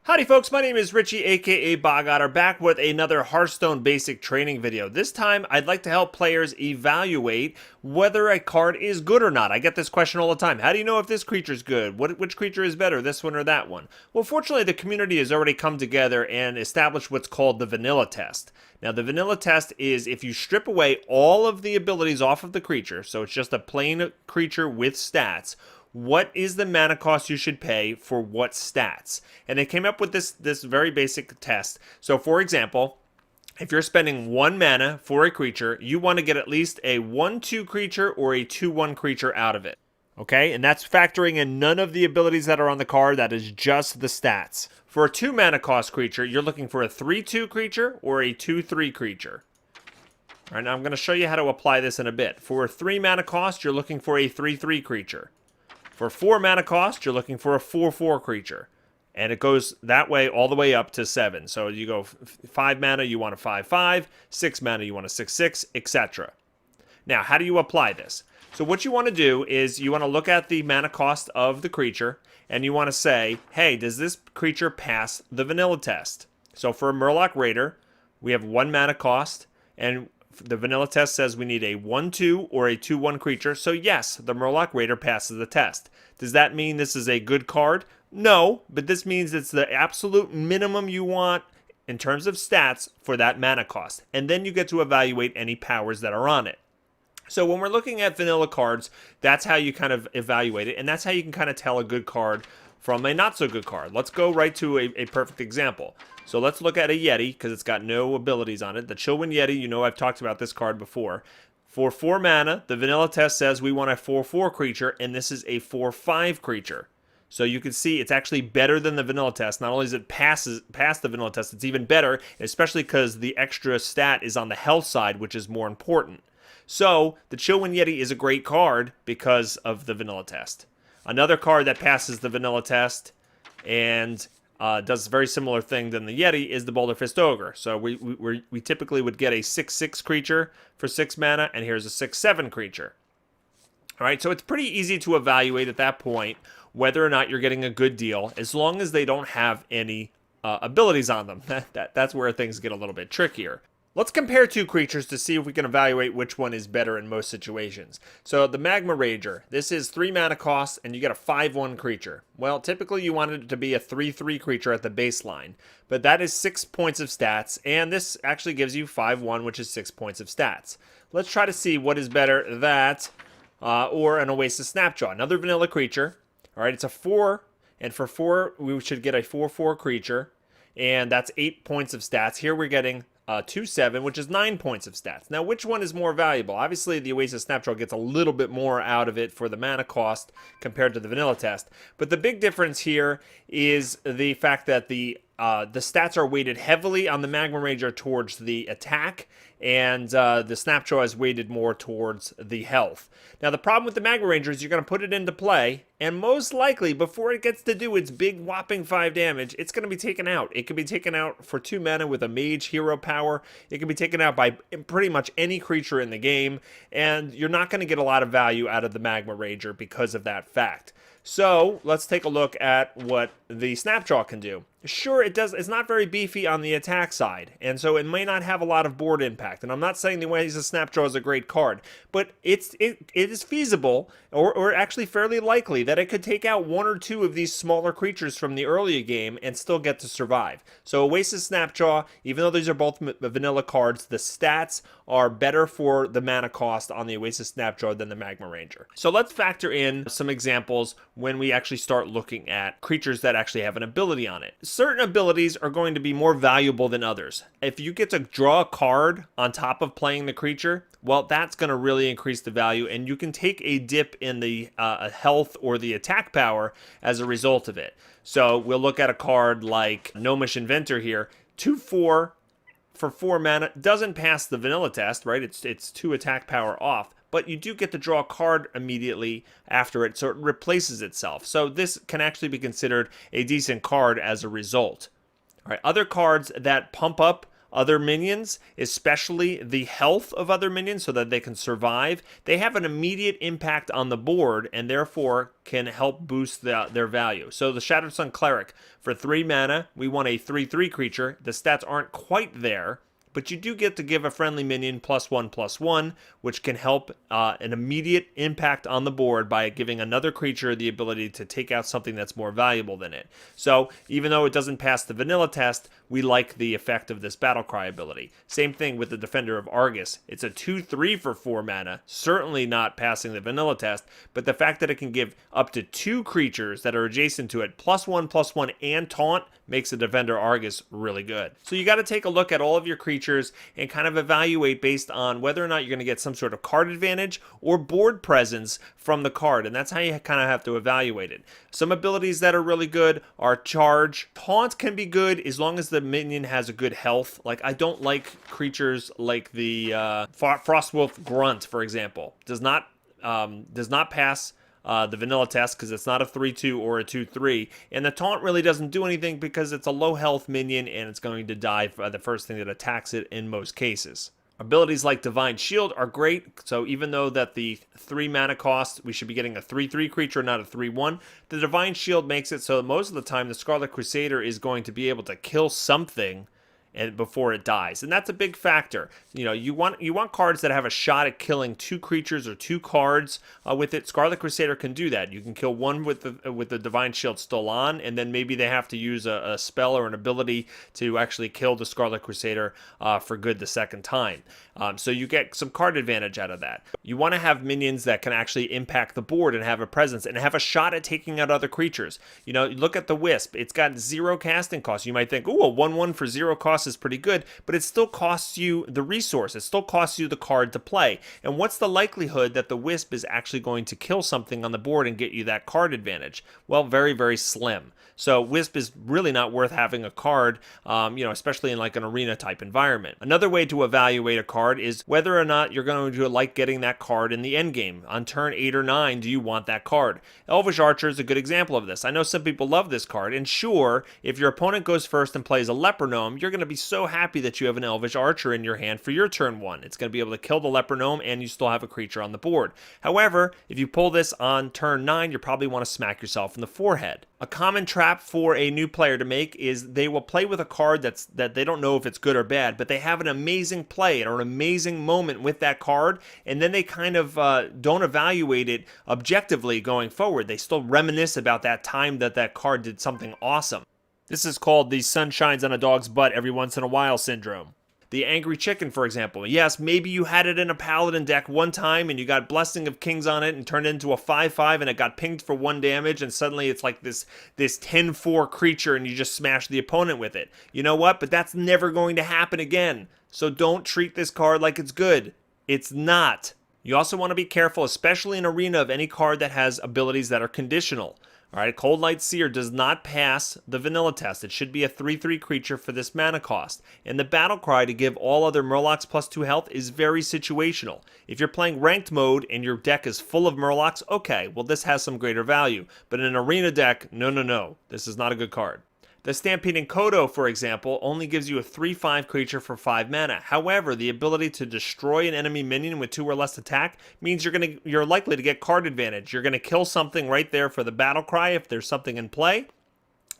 Howdy folks, my name is Richie aka Otter, back with another Hearthstone basic training video. This time I'd like to help players evaluate whether a card is good or not. I get this question all the time. How do you know if this creature is good? Which creature is better, this one or that one? Well, fortunately the community has already come together and established what's called the vanilla test. Now the vanilla test is if you strip away all of the abilities off of the creature, so it's just a plain creature with stats, what is the mana cost you should pay for what stats? And they came up with this very basic test. So for example, if you're spending 1 mana for a creature, you want to get at least a 1/2 creature or a 2/1 creature out of it. Okay, and that's factoring in none of the abilities that are on the card, that is just the stats. For a 2 mana cost creature, you're looking for a 3/2 creature or a 2/3 creature. All right, now I'm going to show you how to apply this in a bit. For a 3 mana cost, you're looking for a 3/3 creature. For 4 mana cost, you're looking for a 4/4 creature. And it goes that way all the way up to 7. So you go 5 mana, you want a 5/5, 6 mana, you want a 6/6, etc. Now, how do you apply this? So what you want to do is you want to look at the mana cost of the creature, and you want to say, hey, does this creature pass the vanilla test? So for a Murloc Raider, we have 1 mana cost, and the vanilla test says we need a 1/2 or a 2/1 creature. So yes, the Murloc Raider passes the test. Does that mean this is a good card? No, but this means it's the absolute minimum you want in terms of stats for that mana cost. And then you get to evaluate any powers that are on it. So when we're looking at vanilla cards, that's how you kind of evaluate it. And that's how you can kind of tell a good card from a not so good card. Let's go right to a perfect example. So let's look at a Yeti, because it's got no abilities on it. The Chillwind Yeti, you know I've talked about this card before. For 4 mana, the vanilla test says we want a 4/4 creature, and this is a 4/5 creature. So you can see it's actually better than the vanilla test. Not only does it pass the vanilla test, it's even better, especially because the extra stat is on the health side, which is more important. So the Chillwind Yeti is a great card because of the vanilla test. Another card that passes the vanilla test and does a very similar thing than the Yeti is the Boulder Fist Ogre. So we typically would get a 6/6 creature for 6 mana, and here's a 6/7 creature. All right, so it's pretty easy to evaluate at that point whether or not you're getting a good deal, as long as they don't have any abilities on them. That's where things get a little bit trickier. Let's compare 2 creatures to see if we can evaluate which one is better in most situations. So the Magma Rager, this is 3 mana cost, and you get a 5/1 creature. Well, typically you want it to be a 3/3 creature at the baseline, but that is 6 points of stats, and this actually gives you 5/1, which is 6 points of stats. Let's try to see what is better, that or an Oasis Snapjaw, another vanilla creature. All right, it's a 4, and for 4 we should get a 4/4 creature, and that's 8 points of stats. Here we're getting 2/7, which is 9 points of stats. Now, which one is more valuable? Obviously, the Oasis Snapjaw gets a little bit more out of it for the mana cost compared to the vanilla test. But the big difference here is the fact that the stats are weighted heavily on the Magma Rager towards the attack, and the Snapjaw is weighted more towards the health. Now, the problem with the Magma Ranger is you're going to put it into play, and most likely, before it gets to do its big whopping 5 damage, it's going to be taken out. It can be taken out for 2 mana with a Mage hero power. It can be taken out by pretty much any creature in the game, and you're not going to get a lot of value out of the Magma Rager because of that fact. So let's take a look at what the Snapjaw can do. Sure, it's not very beefy on the attack side, and so it may not have a lot of board impact. And I'm not saying the Oasis Snapjaw is a great card, but it is feasible, or actually fairly likely, that it could take out 1 or 2 of these smaller creatures from the earlier game and still get to survive. So Oasis Snapjaw, even though these are both vanilla cards, the stats are better for the mana cost on the Oasis Snapjaw than the Magma Ranger. So let's factor in some examples when we actually start looking at creatures that actually have an ability on it. Certain abilities are going to be more valuable than others. If you get to draw a card on top of playing the creature, well, that's going to really increase the value, and you can take a dip in the health or the attack power as a result of it. So we'll look at a card like Gnomish Inventor here. 2/4 for 4 mana doesn't pass the vanilla test, right? It's 2 attack power off, but you do get to draw a card immediately after it, so it replaces itself. So this can actually be considered a decent card as a result. All right, other cards that pump up other minions, especially the health of other minions so that they can survive, they have an immediate impact on the board and therefore can help boost their value. So the Shattered Sun Cleric, for 3 mana, we want a 3/3 creature. The stats aren't quite there, but you do get to give a friendly minion +1/+1, which can help an immediate impact on the board by giving another creature the ability to take out something that's more valuable than it. So even though it doesn't pass the vanilla test, we like the effect of this Battlecry ability. Same thing with the Defender of Argus. It's a 2/3 for 4 mana, certainly not passing the vanilla test, but the fact that it can give up to 2 creatures that are adjacent to it +1/+1 and taunt makes the Defender Argus really good. So you got to take a look at all of your creatures and kind of evaluate based on whether or not you're going to get some sort of card advantage or board presence from the card, and that's how you kind of have to evaluate it. Some abilities that are really good are Charge. Taunt can be good as long as the minion has a good health. Like, I don't like creatures like the Frostwolf Grunt, for example. Does not pass the vanilla test because it's not a 3/2 or a 2/3, and the taunt really doesn't do anything because it's a low health minion and it's going to die by the first thing that attacks it in most cases. Abilities like Divine Shield are great, so even though that the 3 mana cost, we should be getting a 3/3 creature, not a 3/1, the Divine Shield makes it so most of the time the Scarlet Crusader is going to be able to kill something and before it dies, and that's a big factor. You know, you want cards that have a shot at killing 2 creatures or 2 cards with it. Scarlet Crusader can do that. You can kill one with the Divine Shield still on, and then maybe they have to use a spell or an ability to actually kill the Scarlet Crusader for good the second time. So you get some card advantage out of that. You want to have minions that can actually impact the board and have a presence and have a shot at taking out other creatures. You know, look at the Wisp. It's got 0 casting cost. You might think, ooh, a 1/1 for 0 cost is pretty good, but it still costs you the resource. It still costs you the card to play. And what's the likelihood that the Wisp is actually going to kill something on the board and get you that card advantage? Well, very, very slim. So Wisp is really not worth having a card, especially in like an arena type environment. Another way to evaluate a card is whether or not you're going to like getting that card in the end game. On turn 8 or 9, do you want that card? Elvish Archer is a good example of this. I know some people love this card, and sure, if your opponent goes first and plays a Leper Gnome, you're going to be so happy that you have an Elvish Archer in your hand for your turn 1. It's going to be able to kill the Leper Gnome, and you still have a creature on the board. However, if you pull this on turn 9, you probably want to smack yourself in the forehead. A common trap for a new player to make is they will play with a card that they don't know if it's good or bad, but they have an amazing play or an amazing moment with that card, and then they kind of don't evaluate it objectively going forward. They still reminisce about that time that card did something awesome. This is called the sun shines on a dog's butt every once in a while syndrome. The Angry Chicken, for example. Yes, maybe you had it in a Paladin deck one time and you got Blessing of Kings on it and turned it into a 5/5 and it got pinged for 1 damage and suddenly it's like this 10/4 creature and you just smash the opponent with it. You know what? But that's never going to happen again. So don't treat this card like it's good. It's not. You also want to be careful, especially in Arena, of any card that has abilities that are conditional. Alright, Cold Light Seer does not pass the vanilla test. It should be a 3/3 creature for this mana cost. And the battle cry to give all other Murlocs +2 health is very situational. If you're playing ranked mode and your deck is full of Murlocs, okay, well this has some greater value. But in an arena deck, no. This is not a good card. The Stampeding Kodo, for example, only gives you a 3/5 creature for 5 mana. However, the ability to destroy an enemy minion with 2 or less attack means you're likely to get card advantage. You're going to kill something right there for the battle cry if there's something in play.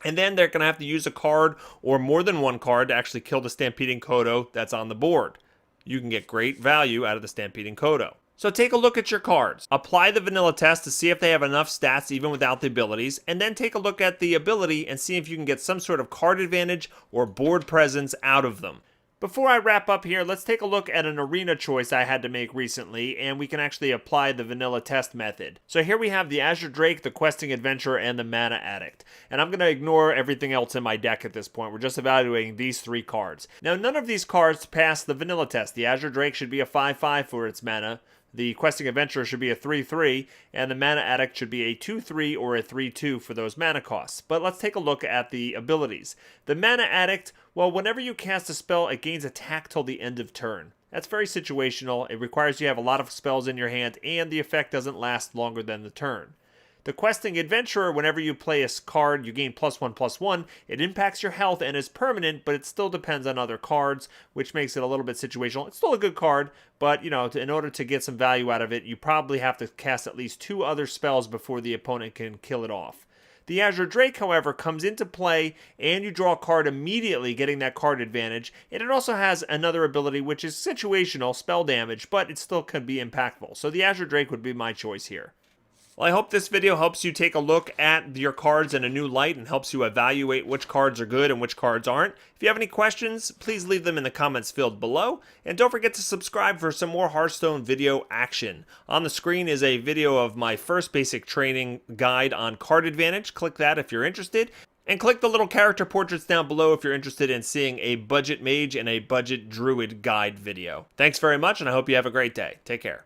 And then they're going to have to use a card or more than one card to actually kill the Stampeding Kodo that's on the board. You can get great value out of the Stampeding Kodo. So take a look at your cards. Apply the vanilla test to see if they have enough stats even without the abilities, and then take a look at the ability and see if you can get some sort of card advantage or board presence out of them. Before I wrap up here, let's take a look at an arena choice I had to make recently, and we can actually apply the vanilla test method. So here we have the Azure Drake, the Questing Adventurer, and the Mana Addict. And I'm going to ignore everything else in my deck at this point. We're just evaluating these 3 cards. Now, none of these cards pass the vanilla test. The Azure Drake should be a 5/5 for its mana. The Questing Adventurer should be a 3/3, and the Mana Addict should be a 2/3 or a 3/2 for those mana costs. But let's take a look at the abilities. The Mana Addict, well, whenever you cast a spell, it gains attack till the end of turn. That's very situational. It requires you have a lot of spells in your hand, and the effect doesn't last longer than the turn. The questing adventurer, whenever you play a card, you gain +1/+1. It impacts your health and is permanent, but it still depends on other cards, which makes it a little bit situational. It's still a good card, but in order to get some value out of it, you probably have to cast at least 2 other spells before the opponent can kill it off. The Azure Drake, however, comes into play and you draw a card immediately, getting that card advantage. And it also has another ability which is situational, spell damage, but it still can be impactful. So the Azure Drake would be my choice here. Well, I hope this video helps you take a look at your cards in a new light and helps you evaluate which cards are good and which cards aren't. If you have any questions, please leave them in the comments field below. And don't forget to subscribe for some more Hearthstone video action. On the screen is a video of my first basic training guide on card advantage. Click that if you're interested. And click the little character portraits down below if you're interested in seeing a budget mage and a budget druid guide video. Thanks very much, and I hope you have a great day. Take care.